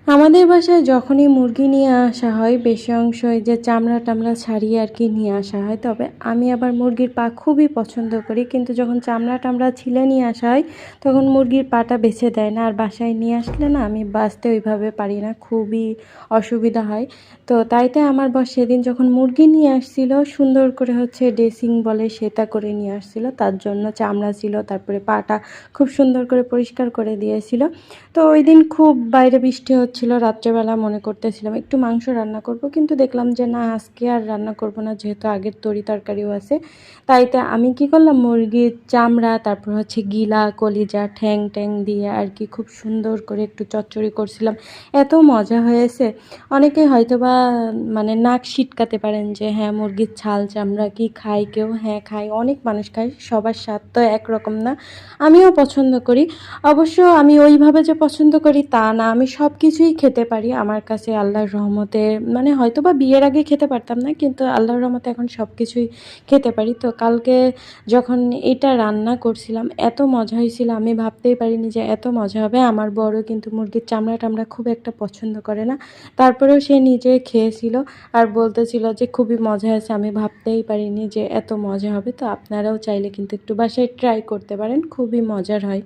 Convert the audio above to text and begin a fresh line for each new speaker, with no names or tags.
আমাদের বাসায় যখনই মুরগি নিয়ে আসা হয় বেশি অংশ এই যে চামড়া টামড়া ছাড়িয়ে আর কি নিয়ে আসা হয়। তবে আমি আবার মুরগির পা খুবই পছন্দ করি, কিন্তু যখন চামড়া টামড়া ছিলে নিয়ে আসা হয় তখন মুরগির পাটা বেছে দেয় না। আর বাসায় নিয়ে আসলে না আমি বাছতে ওইভাবে পারি না, খুবই অসুবিধা হয়। তো তাইতে আমার বস সেদিন যখন মুরগি নিয়ে আসছিল সুন্দর করে ড্রেসিং বলে সেটা করে নিয়ে আসছিল, তার জন্য চামড়া ছিল, তারপরে পাটা খুব সুন্দর করে পরিষ্কার করে দিয়েছিল। তো ওই দিন খুব বাইরে বৃষ্টি হচ্ছিল, রাত্রেবেলা মনে করতেছিলাম একটু মাংস রান্না করব, কিন্তু দেখলাম যে না, আজকে আর রান্না করব না, যেহেতু আগের তরি তরকারিও আছে। তাইতে আমি কি করলাম, মুরগির চামড়া, তারপর গিলা, কলিজা, ঠ্যাং ট্যাং দিয়ে আর কি খুব সুন্দর করে একটু চচ্চড়ি করছিলাম। এত মজা হয়েছে। অনেকে হয়তোবা মানে নাক সিটকাতে পারেন যে হ্যাঁ, মুরগির ছাল চামড়া কি খায় কেউ? হ্যাঁ খায়, অনেক মানুষ খায়, সবার স্বাদ তো একরকম না। আমিও পছন্দ করি। অবশ্য আমি ওইভাবে যে পছন্দ করি তা না, আমি সব কিছুই খেতে পারি। আমার কাছে আল্লাহর রহমতে, মানে হয়তোবা বিয়ের আগে খেতে পারতাম না, কিন্তু আল্লাহর রহমতে এখন সব কিছুই খেতে পারি। তো কালকে যখন এটা রান্না করছিলাম এত মজা হয়েছিল, আমি ভাবতেই পারিনি যে এত মজা হবে। আমার বড় কিন্তু মুরগির চামড়া টামড়া খুব একটা পছন্দ করে না, তারপরেও সে নিজে খেয়েছিল আর বলতেছিল যে খুবই মজা হয়েছে, আমি ভাবতেই পারিনি যে এত মজা হবে। তো আপনারাও চাইলে কিন্তু একটু বাসায় ট্রাই করতে পারেন, খুবই মজার হয়।